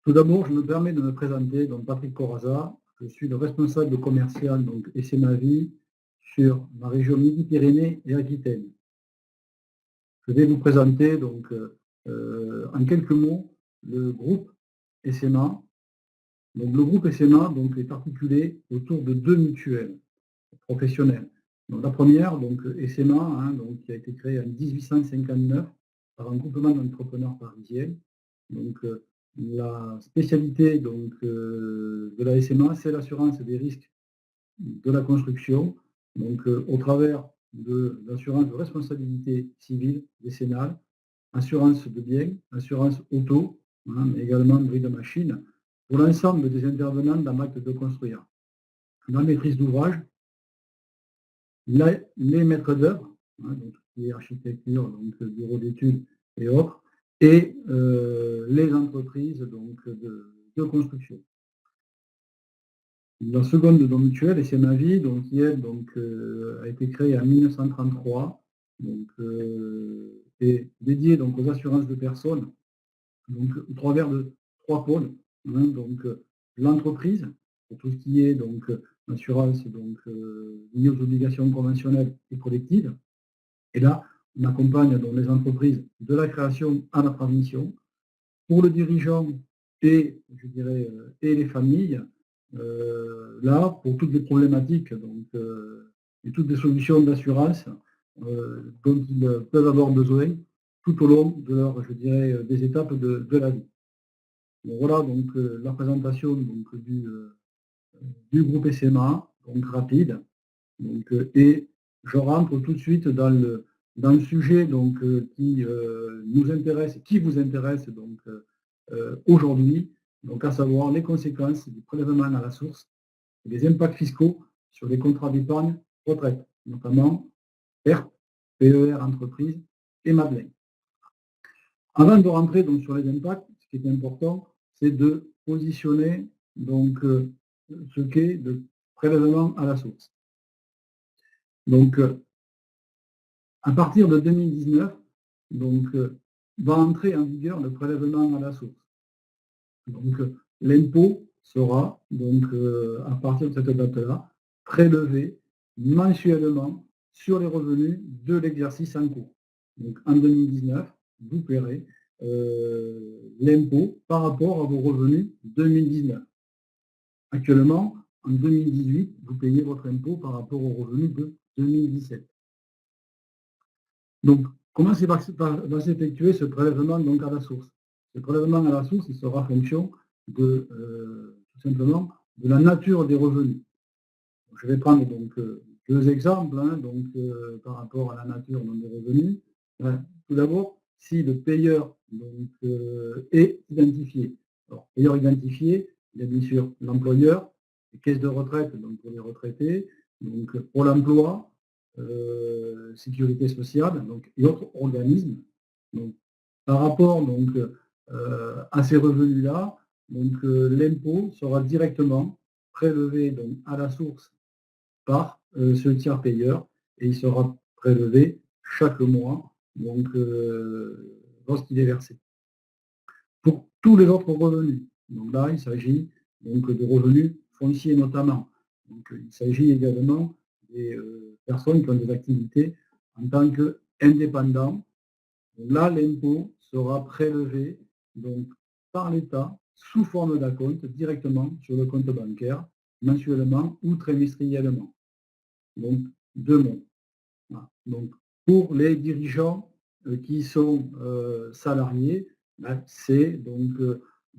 Tout d'abord, je me permets de me présenter, donc Patrick Corazza. Je suis le responsable commercial donc SMA Vie sur la région Midi-Pyrénées et Aquitaine. Je vais vous présenter donc en quelques mots le groupe SMA. Donc, le groupe SMA donc, est articulé autour de deux mutuelles professionnelles. Donc, la première, donc SMA, donc, qui a été créée en 1859 par un groupement d'entrepreneurs parisiens. Donc, la spécialité donc, de la SMA, c'est l'assurance des risques de la construction, donc au travers de l'assurance de responsabilité civile décennale, assurance de biens, assurance auto, mais également bruit de machine, pour l'ensemble des intervenants dans l'acte de construire. La maîtrise d'ouvrage, les maîtres d'œuvre, donc tout ce qui est architecture, donc bureau d'études et autres, et les entreprises donc, de construction. La seconde de nos mutuelles, SMA Vie, donc, qui elle, donc, a été créée en 1933, donc, est dédiée donc, aux assurances de personnes, donc, au travers de trois pôles. Donc, l'entreprise, pour tout ce qui est donc, assurance donc, liée aux obligations conventionnelles et collectives. Et là, on accompagne donc, les entreprises de la création à la transmission. Pour le dirigeant et, je dirais, et les familles, là, pour toutes les problématiques donc, et toutes les solutions d'assurance dont ils peuvent avoir besoin tout au long de leur, je dirais, des étapes de la vie. Donc, voilà donc la présentation donc, du groupe SMA, donc rapide. Donc, et je rentre tout de suite dans le sujet donc, qui nous intéresse, qui vous intéresse donc, aujourd'hui, donc à savoir les conséquences du prélèvement à la source et les impacts fiscaux sur les contrats d'épargne retraite, notamment PERP, PER entreprise et Madeleine. Avant de rentrer donc, sur les impacts, ce qui est important, c'est de positionner donc, ce qu'est le prélèvement à la source. Donc, à partir de 2019, donc, va entrer en vigueur le prélèvement à la source. Donc, l'impôt sera, donc, à partir de cette date-là, prélevé mensuellement sur les revenus de l'exercice en cours. Donc, en 2019, vous paierez l'impôt par rapport à vos revenus 2019. Actuellement, en 2018, vous payez votre impôt par rapport aux revenus de 2017. Donc, comment va s'effectuer ce prélèvement donc, à la source? Ce prélèvement à la source, il sera fonction de, tout simplement, de la nature des revenus. Donc, je vais prendre donc, deux exemples donc, par rapport à la nature des revenus. Tout d'abord, si le payeur donc, est identifié. Alors, payeur identifié, il y a bien sûr l'employeur, les caisses de retraite donc pour les retraités, donc pour l'emploi, sécurité sociale donc, et autres organismes. Donc, par rapport donc, à ces revenus-là, l'impôt sera directement prélevé donc, à la source par ce tiers payeur et il sera prélevé chaque mois donc, lorsqu'il est versé. Pour tous les autres revenus, donc là il s'agit donc, de revenus fonciers notamment. Donc, il s'agit également des personnes qui ont des activités en tant qu'indépendants. Là, l'impôt sera prélevé donc, par l'État sous forme d'acompte directement sur le compte bancaire, mensuellement ou trimestriellement. Donc, deux mots. Voilà. Donc, pour les dirigeants qui sont salariés, c'est donc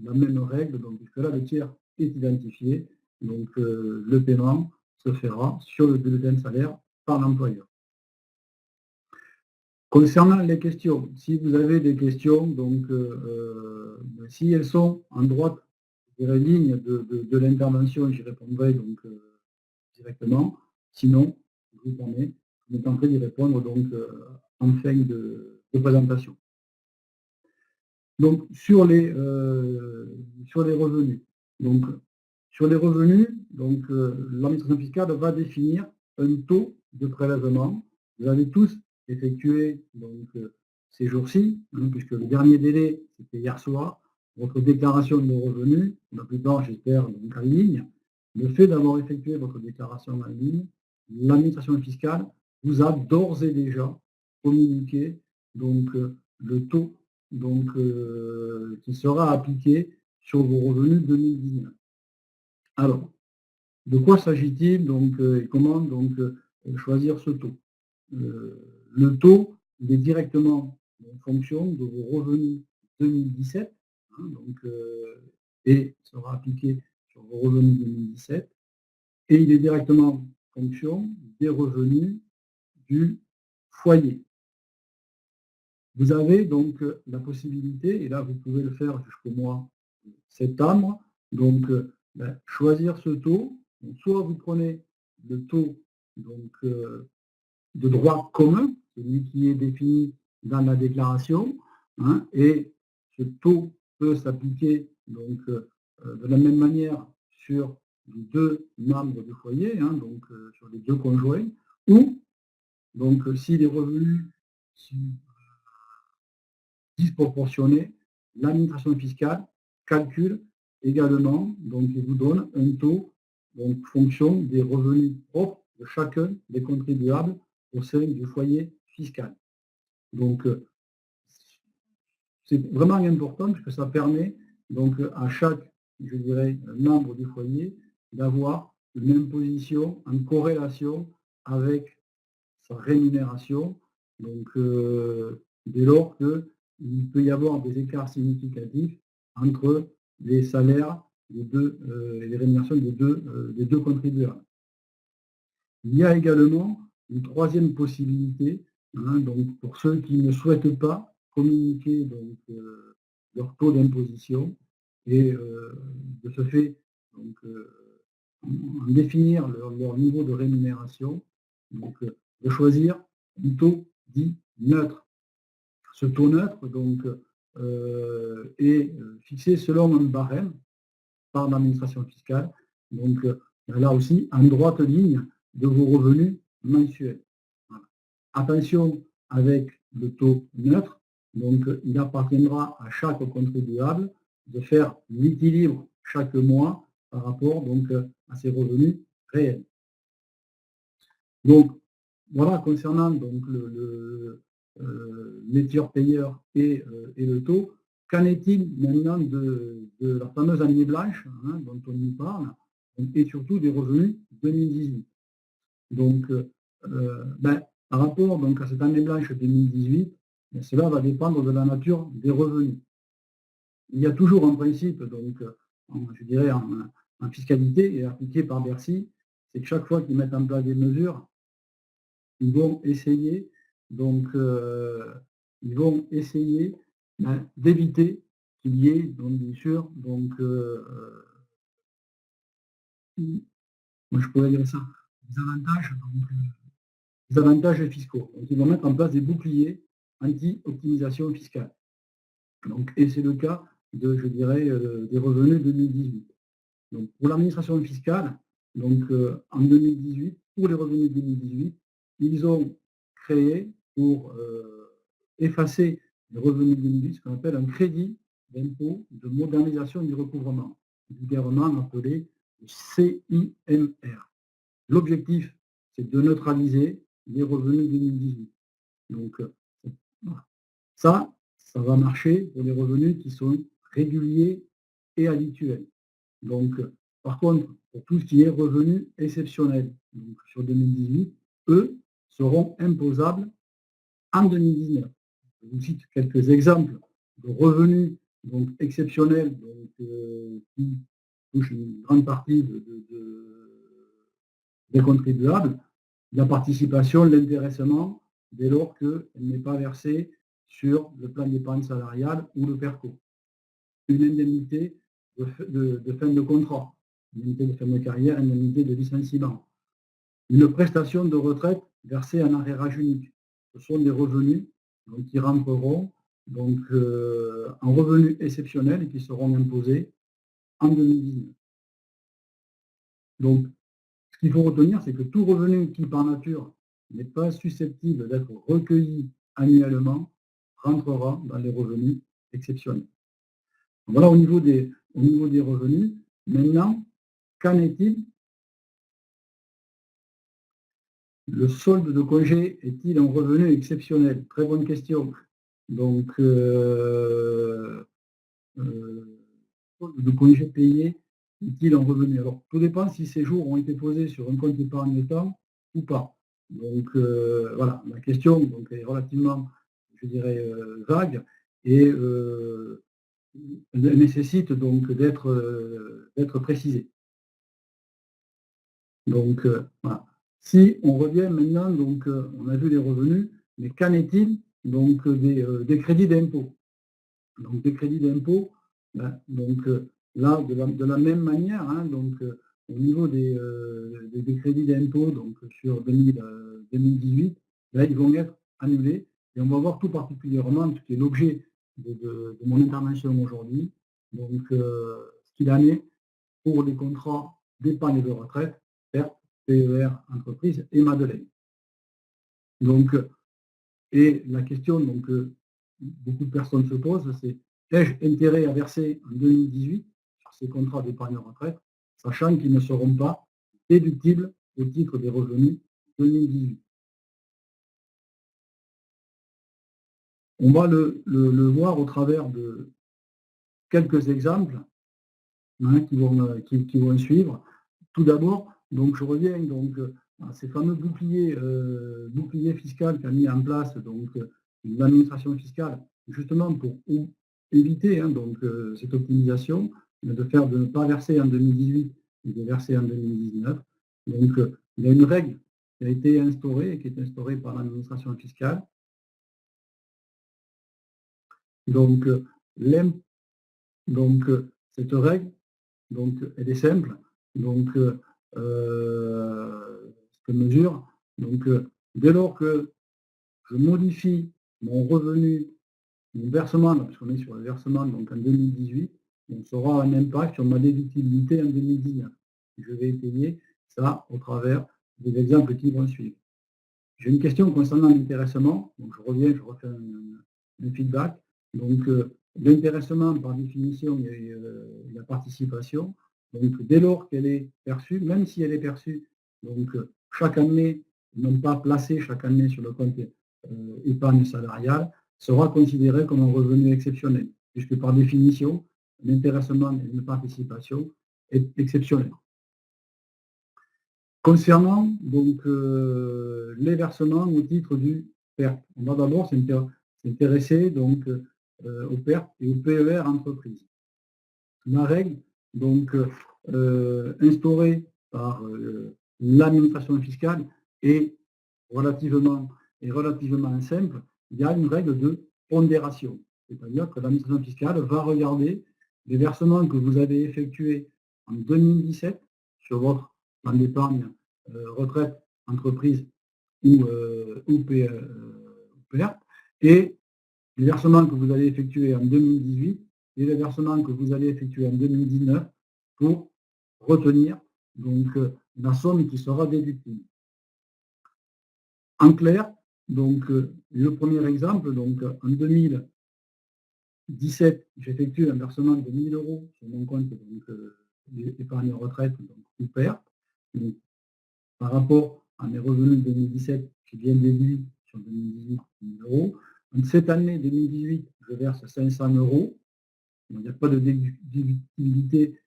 la même règle, donc, puisque là, le tiers est identifié, donc le paiement se fera sur le bulletin de salaire par l'employeur. Concernant les questions, si vous avez des questions, donc si elles sont en droite ligne de l'intervention, j'y répondrai donc directement. Sinon, je me tenterai d'y répondre donc en fin de présentation. Donc sur les revenus. Donc sur les revenus, donc l'administration fiscale va définir un taux de prélèvement. Vous avez tous effectué donc ces jours-ci, puisque le dernier délai c'était hier soir. votre déclaration de revenus, la plupart, j'espère, donc en ligne, le fait d'avoir effectué votre déclaration en ligne, l'administration fiscale vous a d'ores et déjà communiqué donc, le taux donc, qui sera appliqué sur vos revenus 2019. Alors, de quoi s'agit-il donc et comment donc choisir ce taux? Le taux, il est directement en fonction de vos revenus 2017, hein, donc, et sera appliqué sur vos revenus 2017, et il est directement en fonction des revenus du foyer. Vous avez donc la possibilité, et là vous pouvez le faire jusqu'au mois de septembre, donc choisir ce taux. Donc, soit vous prenez le taux donc, de droit commun, celui qui est défini dans la déclaration, hein, et ce taux peut s'appliquer donc de la même manière sur les deux membres du foyer, hein, donc sur les deux conjoints, ou donc si les revenus sont disproportionnés, l'administration fiscale calcule également, donc il vous donne un taux donc fonction des revenus propres de chacun des contribuables au sein du foyer fiscal. Donc, c'est vraiment important parce que ça permet donc à chaque, je dirais, membre du foyer d'avoir une imposition en corrélation avec sa rémunération. Donc, dès lors qu'il peut y avoir des écarts significatifs entre les salaires des deux, et les rémunérations des deux contribuables. Il y a également une troisième possibilité, hein, donc pour ceux qui ne souhaitent pas communiquer donc, leur taux d'imposition et de ce fait donc, en définir leur niveau de rémunération, donc, de choisir un taux dit neutre. Ce taux neutre donc, est fixé selon un barème par l'administration fiscale, donc là aussi en droite ligne de vos revenus mensuels. Voilà. Attention avec le taux neutre, donc il appartiendra à chaque contribuable de faire l'équilibre chaque mois par rapport donc, à ses revenus réels. Donc voilà concernant donc, les tiers-payeurs et le taux. Qu'en est-il maintenant de la fameuse année blanche, hein, dont on nous parle, et surtout des revenus 2018? Donc, par rapport donc, à cette année blanche 2018, cela va dépendre de la nature des revenus. Il y a toujours un principe, donc, je dirais, en fiscalité et appliqué par Bercy, c'est que chaque fois qu'ils mettent en place des mesures, ils vont essayer donc d'éviter qu'il y ait donc bien sûr donc moi je pourrais dire ça, des avantages fiscaux. Donc ils vont mettre en place des boucliers anti-optimisation fiscale. Donc, et c'est le cas de, je dirais, des revenus 2018. Donc pour l'administration fiscale, donc en 2018, pour les revenus 2018, ils ont créé pour effacer les revenus 2018 ce qu'on appelle un crédit d'impôt de modernisation du recouvrement, vulgairement appelé CIMR. L'objectif, c'est de neutraliser les revenus 2018. Donc ça va marcher pour les revenus qui sont réguliers et habituels. Donc, par contre, pour tout ce qui est revenus exceptionnels, donc sur 2018, eux seront imposables en 2019. Je vous cite quelques exemples de revenus donc, exceptionnels donc, qui touchent une grande partie des contribuables. La participation, l'intéressement, dès lors qu'elle n'est pas versée sur le plan d'épargne salariale ou le PERCO. Une indemnité de fin de contrat, indemnité de fin de carrière, indemnité de licenciement. Une prestation de retraite versée en arrérage unique. Ce sont des revenus donc, qui rentreront donc, en revenus exceptionnels et qui seront imposés en 2019. Donc, ce qu'il faut retenir, c'est que tout revenu qui, par nature, n'est pas susceptible d'être recueilli annuellement rentrera dans les revenus exceptionnels. Voilà au niveau des revenus. Maintenant, qu'en est-il? Le solde de congé est-il un revenu exceptionnel? Très bonne question. Donc, solde de congé payé est-il un revenu? Alors, tout dépend si ces jours ont été posés sur un compte épargne-temps ou pas. Donc, voilà, la question donc, est relativement, je dirais, vague et nécessite donc d'être précisée. Donc, voilà. Si on revient maintenant, donc, on a vu les revenus, mais qu'en est-il donc des crédits d'impôt? Donc des crédits d'impôt, ben, donc, là, de la même manière, hein, donc, au niveau des crédits d'impôt, donc sur 2018, là, ils vont être annulés et on va voir tout particulièrement, ce qui est l'objet de mon intervention aujourd'hui, donc, ce qu'il en est pour les contrats d'épargne de retraite, PERP, PER, entreprise et Madeleine. Donc, et la question donc, beaucoup de personnes se posent, c'est ai-je intérêt à verser en 2018 sur ces contrats d'épargne retraite, sachant qu'ils ne seront pas déductibles au titre des revenus 2018. On va le voir au travers de quelques exemples, hein, qui vont suivre. Tout d'abord, donc je reviens donc à ces fameux boucliers fiscal qu'a mis en place donc l'administration fiscale, justement pour éviter hein, donc cette optimisation, de ne pas verser en 2018 et de verser en 2019. Donc il y a une règle qui a été instaurée et qui est instaurée par l'administration fiscale. Donc, donc cette règle, donc, elle est simple. Donc, cette mesure, donc, dès lors que je modifie mon revenu, mon versement, parce qu'on est sur le versement donc en 2018, on aura un impact sur ma déductibilité en 2019. Je vais étayer ça au travers des exemples qui vont suivre. J'ai une question concernant l'intéressement. Donc, je reviens, je refais un feedback. Donc, l'intéressement, par définition, est la participation. Donc, dès lors qu'elle est perçue, même si elle est perçue, donc, chaque année, non pas placée chaque année sur le compte épargne salariale, sera considérée comme un revenu exceptionnel, puisque par définition, l'intéressement et une participation est exceptionnel. Concernant donc les versements au titre du PERP, on va d'abord s'intéresser donc au PERP et au PER entreprise. La règle donc instaurée par l'administration fiscale est relativement simple. Il y a une règle de pondération, c'est-à-dire que l'administration fiscale va regarder les versements que vous avez effectués en 2017 sur votre plan d'épargne retraite, entreprise ou PER, et les versements que vous allez effectuer en 2018 et les versements que vous allez effectuer en 2019 pour retenir donc la somme qui sera déductible. En clair, donc le premier exemple, donc en 2017, j'effectue un versement de 1 000 € sur mon compte d'épargne retraite, donc ou PER. Donc, par rapport à mes revenus de 2017, j'ai bien déduit sur 2018 1 000 €. Donc cette année 2018, je verse 500 €. Il n'y a pas de déductibilité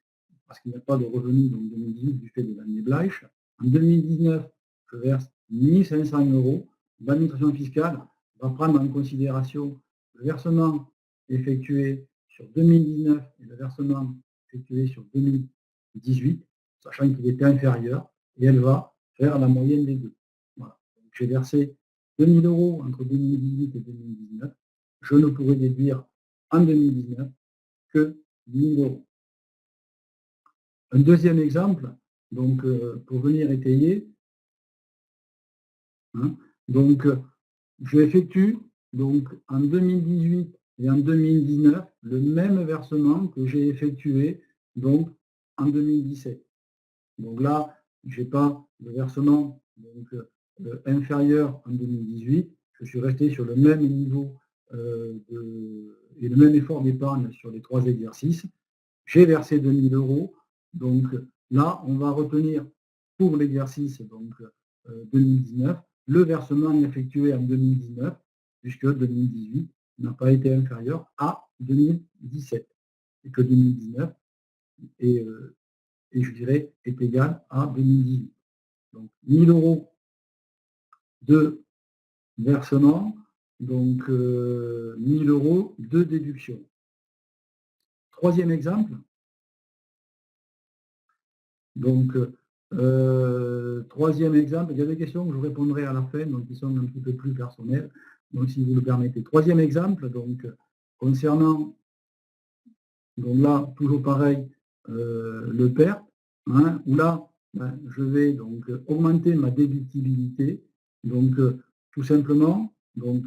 parce qu'il n'y a pas de revenus donc 2018 du fait de l'année blanche. En 2019, je verse 1 500 €. L'administration fiscale va prendre en considération le versement effectué sur 2019 et le versement effectué sur 2018, sachant qu'il était inférieur, et elle va faire la moyenne des deux. Voilà. J'ai versé 2 000 € entre 2018 et 2019. Je ne pourrai déduire en 2019 que 1 000 €. Un deuxième exemple, donc pour venir étayer, hein, donc j'effectue donc en 2018 et en 2019 le même versement que j'ai effectué donc en 2017. Donc là, je n'ai pas de versement donc, inférieur en 2018, je suis resté sur le même niveau et le même effort d'épargne sur les 3 exercices. J'ai versé 2 000 €. Donc là, on va retenir pour l'exercice 2019 le versement effectué en 2019, puisque 2018 n'a pas été inférieur à 2017 et que 2019 est, je dirais, est égal à 2018. Donc 1 000 € de versement, donc 1 000 € de déduction. Troisième exemple. Donc, troisième exemple, il y a des questions que je répondrai à la fin, donc qui sont un petit peu plus personnelles, donc si vous le permettez. Troisième exemple, donc concernant, donc là, toujours pareil, le PERP, hein, où là, je vais donc augmenter ma déductibilité, donc tout simplement, donc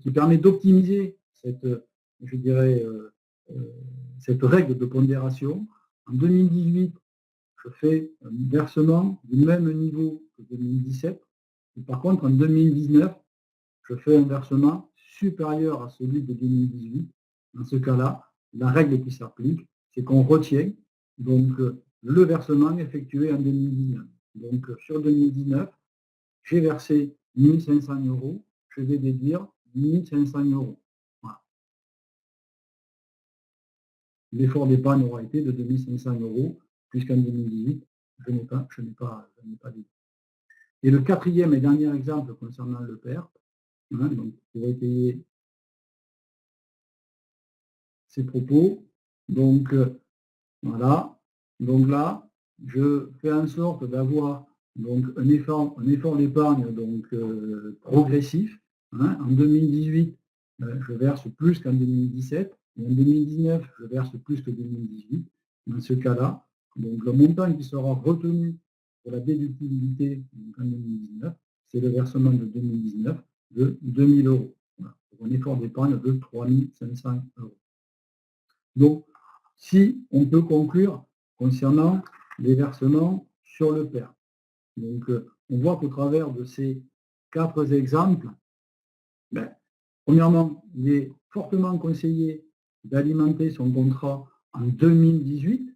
qui permet d'optimiser cette, je dirais, cette règle de pondération. En 2018, je fais un versement du même niveau que 2017. Et par contre, en 2019, je fais un versement supérieur à celui de 2018. Dans ce cas-là, la règle qui s'applique, c'est qu'on retient donc le versement effectué en 2019. Donc sur 2019, j'ai versé 1 500 €, je vais déduire 1 500 €. Voilà. L'effort d'épargne aura été de 2 500 €, puisqu'en 2018, je n'ai pas déduit. Et le quatrième et dernier exemple concernant le PERP, hein, donc pour étayer ces propos, donc voilà, donc là, je fais en sorte d'avoir donc un effort d'épargne donc progressif. Hein. En 2018, je verse plus qu'en 2017, et en 2019, je verse plus que 2018. Dans ce cas-là, donc le montant qui sera retenu pour la déductibilité en 2019, c'est le versement de 2019 de 2 000 €. Voilà, pour un effort d'épargne de 3 500 €. Donc, si on peut conclure concernant les versements sur le PERP. Donc, on voit qu'au travers de ces 4 exemples, premièrement, il est fortement conseillé d'alimenter son contrat en 2018,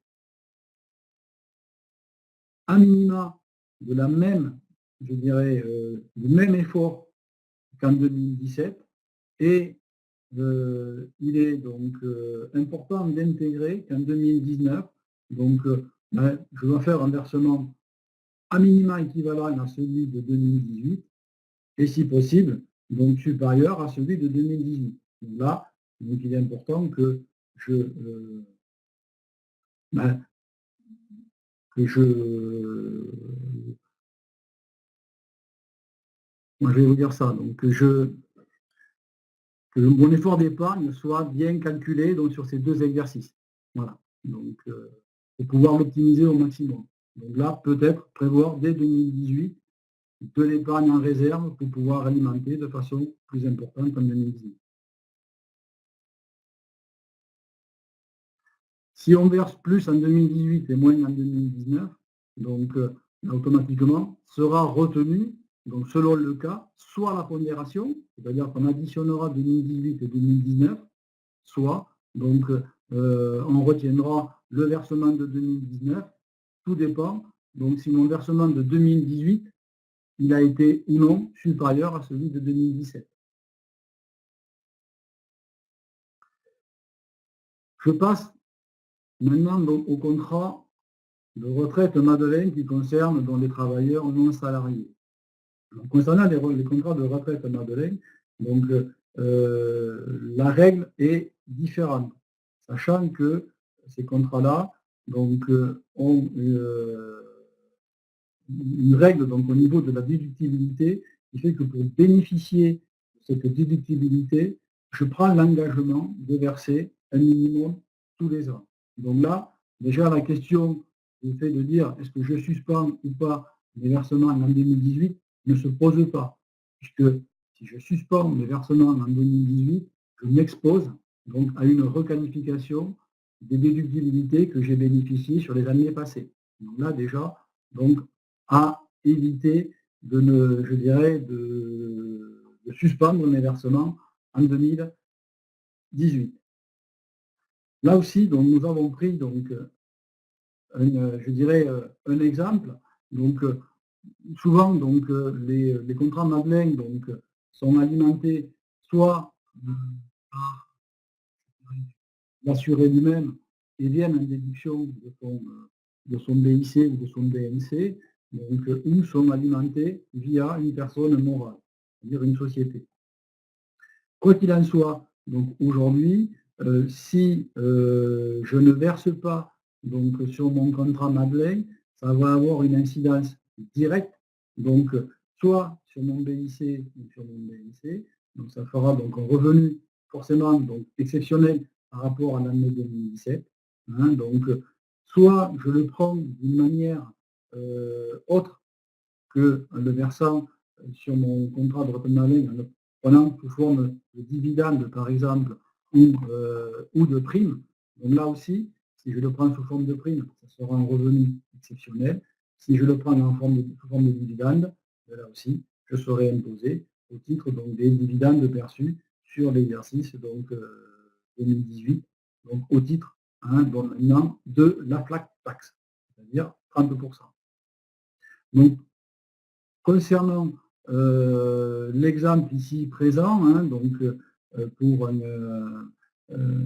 à minima de la même, je dirais, du même effort qu'en 2017, et il est donc important d'intégrer qu'en 2019, donc, je dois faire un versement à minima équivalent à celui de 2018 et si possible, donc supérieur à celui de 2018. Donc là, donc il est important que je, moi je vais vous dire ça, donc que mon effort d'épargne soit bien calculé donc, sur ces 2 exercices. Voilà. Donc, pour pouvoir l'optimiser au maximum. Donc là, peut-être prévoir dès 2018 de l'épargne en réserve pour pouvoir alimenter de façon plus importante en 2018. Si on verse plus en 2018 et moins en 2019, donc automatiquement sera retenu, donc selon le cas, soit la pondération, c'est-à-dire qu'on additionnera 2018 et 2019, soit donc on retiendra le versement de 2019, tout dépend. Donc si mon versement de 2018, il a été ou non supérieur à celui de 2017. Je passe maintenant donc, au contrat de retraite Madeleine qui concerne donc, les travailleurs non salariés. Donc, concernant les contrats de retraite Madeleine, donc, la règle est différente, sachant que ces contrats-là donc, ont une règle donc, au niveau de la déductibilité qui fait que pour bénéficier de cette déductibilité, je prends l'engagement de verser un minimum tous les ans. Donc là, déjà la question du fait de dire est-ce que je suspends ou pas les versements en 2018 ne se pose pas, puisque si je suspends les versements en 2018, je m'expose donc à une requalification des déductibilités que j'ai bénéficiées sur les années passées. Donc là déjà, donc, à éviter de ne, je dirais, de suspendre mes versements en 2018. Là aussi, donc, nous avons pris donc, je dirais, un exemple. Donc, souvent, donc, les contrats Madeleine donc, sont alimentés soit par l'assuré lui-même et viennent en déduction de son BIC ou de son BNC, donc, ou sont alimentés via une personne morale, c'est-à-dire une société. Quoi qu'il en soit, donc aujourd'hui, si je ne verse pas donc, sur mon contrat Madeleine, ça va avoir une incidence directe, donc soit sur mon BIC ou sur mon BNC, donc ça fera donc un revenu forcément donc, exceptionnel par rapport à l'année 2017. Hein, donc, soit je le prends d'une manière autre que le versant sur mon contrat de retenue Madeleine, en le prenant sous forme de dividende, par exemple, ou de prime. Donc là aussi, si je le prends sous forme de prime, ça sera un revenu exceptionnel. Si je le prends sous forme de dividende, là aussi, je serai imposé au titre donc, des dividendes perçus sur l'exercice 2018, donc au titre maintenant de la flat tax, c'est-à-dire 30%. Donc, concernant l'exemple ici présent, donc, pour un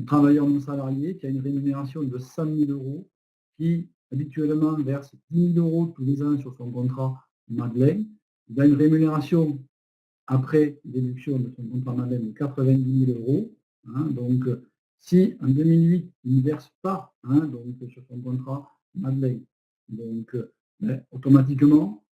travailleur non salarié qui a une rémunération de 100 000 euros, qui habituellement verse 10 000 euros tous les ans sur son contrat Madeleine, il a une rémunération après déduction de son contrat Madeleine de 90 000 euros. Donc, si en 2008, il ne verse pas donc, sur son contrat Madeleine, donc, automatiquement,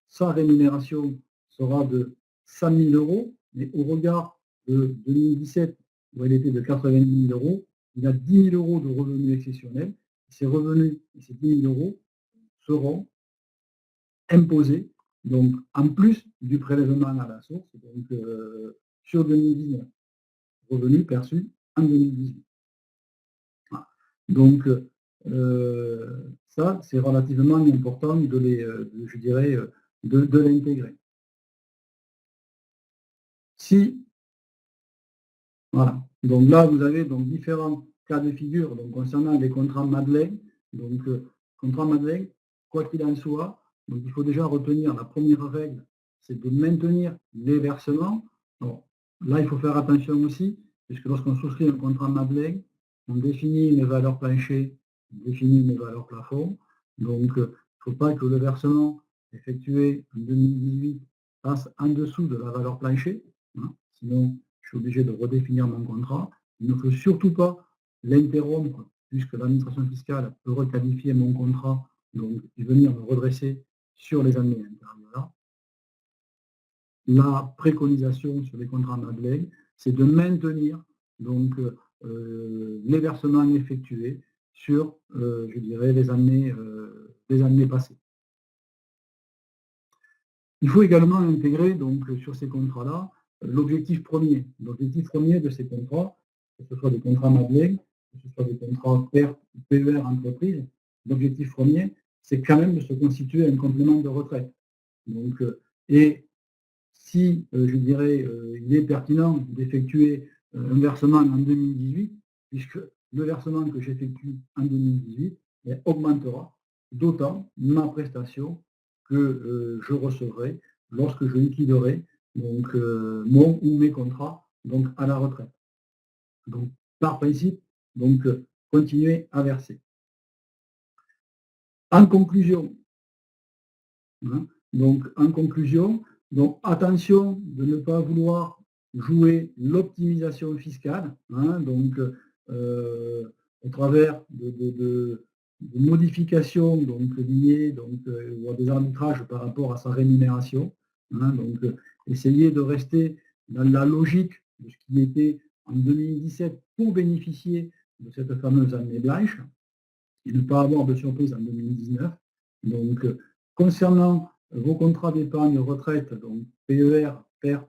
sa rémunération sera de 100 000 euros, mais au regard de 2017, où elle était de 90 000 euros, il a 10 000 euros de revenus exceptionnels. Ces revenus, ces 10 000 euros, seront imposés, donc en plus du prélèvement à la source, donc sur 2019, revenus perçus en 2018. Voilà. Donc, ça, c'est relativement important de je dirais, de l'intégrer. Si, voilà, donc là, vous avez donc différents cas de figure donc, concernant les contrats Madeleine. Donc, contrat Madeleine, quoi qu'il en soit, donc, il faut déjà retenir la première règle, c'est de maintenir les versements. Alors, là, il faut faire attention aussi, puisque lorsqu'on souscrit un contrat Madeleine, on définit une valeur plancher, on définit une valeur plafond. Donc, il ne faut pas que le versement effectué en 2018 passe en dessous de la valeur plancher. Sinon, je suis obligé de redéfinir mon contrat. Il ne faut surtout pas l'interrompre, puisque l'administration fiscale peut requalifier mon contrat donc, et venir me redresser sur les années antérieures. La préconisation sur les contrats Madeleine, c'est de maintenir donc, les versements effectués sur, je dirais, les années passées. Il faut également intégrer donc, sur ces contrats-là l'objectif premier. L'objectif premier de ces contrats, que ce soit des contrats Madeleine, que ce soit des contrats PER entreprise, l'objectif premier, c'est quand même de se constituer un complément de retraite. Donc, et si, je dirais, il est pertinent d'effectuer un versement en 2018, puisque le versement que j'effectue en 2018 augmentera d'autant ma prestation que je recevrai lorsque je liquiderai donc, mon ou mes contrats donc, à la retraite. Donc, par principe, donc, continuer à verser. En conclusion, donc attention de ne pas vouloir jouer l'optimisation fiscale, donc au travers de modifications donc, liées donc, ou à des arbitrages par rapport à sa rémunération. Donc essayer de rester dans la logique de ce qui était en 2017 pour bénéficier de cette fameuse année blanche et ne pas avoir de surprise en 2019. Donc concernant vos contrats d'épargne retraite, donc PER, PERP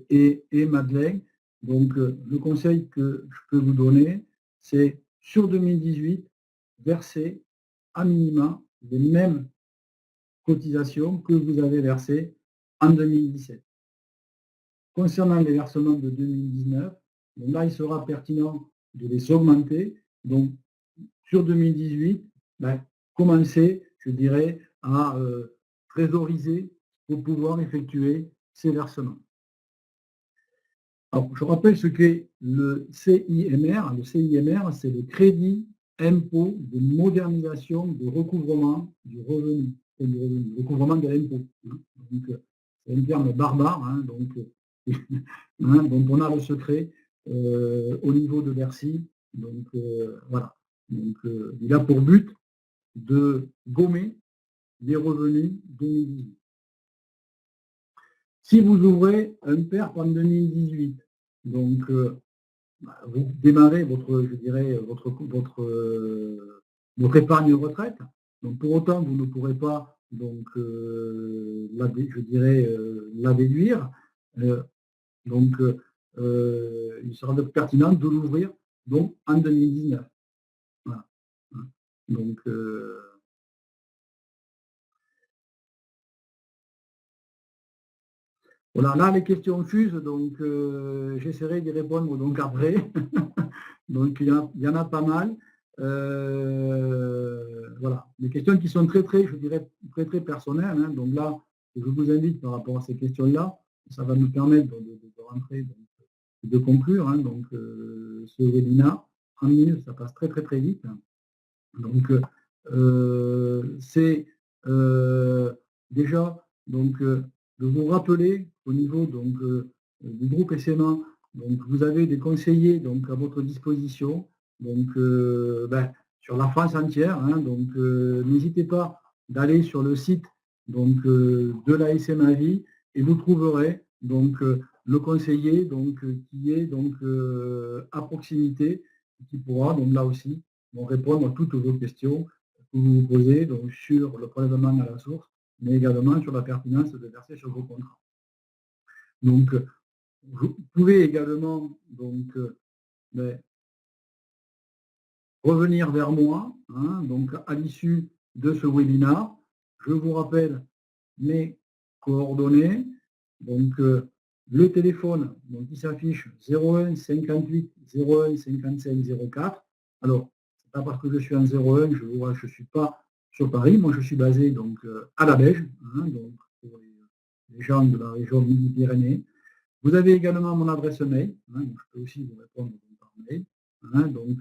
et Madeleine, donc le conseil que je peux vous donner, c'est sur 2018, verser à minima les mêmes cotisations que vous avez versées en 2017. concernant les versements de 2019, donc là, il sera pertinent de les augmenter. Donc, sur 2018, ben, commencer, je dirais, à trésoriser pour pouvoir effectuer ces versements. Alors, je rappelle ce qu'est le CIMR. Le CIMR, c'est le crédit impôt de modernisation de recouvrement du revenu, du recouvrement de l'impôt. Donc, c'est un terme barbare, donc, dont on a le secret au niveau de Bercy. Donc, voilà. Donc, il a pour but de gommer les revenus 2018. Si vous ouvrez un PERP en 2018, donc vous démarrez je dirais, votre épargne retraite. Donc pour autant, vous ne pourrez pas donc la déduire. Donc il sera donc pertinent de l'ouvrir donc en 2019. Voilà. Donc voilà, là les questions fusent, donc j'essaierai d'y répondre donc après. Donc il y en a pas mal. Voilà, des questions qui sont très, je dirais, très personnelles. Donc là, je vous invite par rapport à ces questions-là, ça va nous permettre de rentrer, donc, de conclure. Donc ce webinaire, 30 minutes, ça passe très vite. Donc c'est déjà donc de vous rappeler au niveau donc du groupe SMA, donc vous avez des conseillers donc à votre disposition, donc sur la France entière. Donc n'hésitez pas d'aller sur le site donc de la SMA Vie et vous trouverez donc le conseiller donc qui est donc à proximité, qui pourra donc là aussi répondre à toutes vos questions que vous vous posez donc, sur le prélèvement à la source, mais également sur la pertinence de verser sur vos contrats. Donc, vous pouvez également donc, revenir vers moi donc, à l'issue de ce webinaire. Je vous rappelle mes coordonnées. Donc, le téléphone donc, qui s'affiche 01 58 01 55 04. Alors, c'est pas parce que je suis en 01 que je ne suis pas sur Paris. Moi, je suis basé donc à la Beige, donc pour les gens de la région Midi-Pyrénées. Vous avez également mon adresse mail. Donc je peux aussi vous répondre par mail. Donc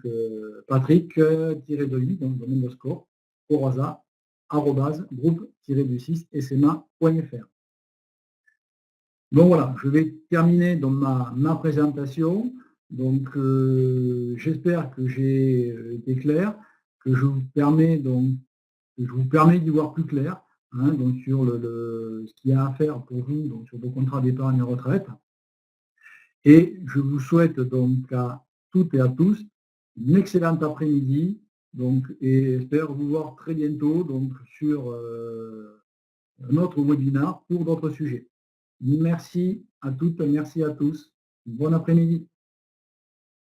Patrick-8, donc domaine de score, @, groupe-du6sma.fr. Donc voilà, je vais terminer dans ma présentation. Donc j'espère que j'ai été clair, que je vous permets d'y voir plus clair, donc sur ce qu'il y a à faire pour vous, donc sur vos contrats d'épargne retraite. Et je vous souhaite donc à toutes et à tous une excellente après-midi, donc, et j'espère vous voir très bientôt donc, sur notre webinaire pour d'autres sujets. Merci à toutes, merci à tous. Bon après-midi.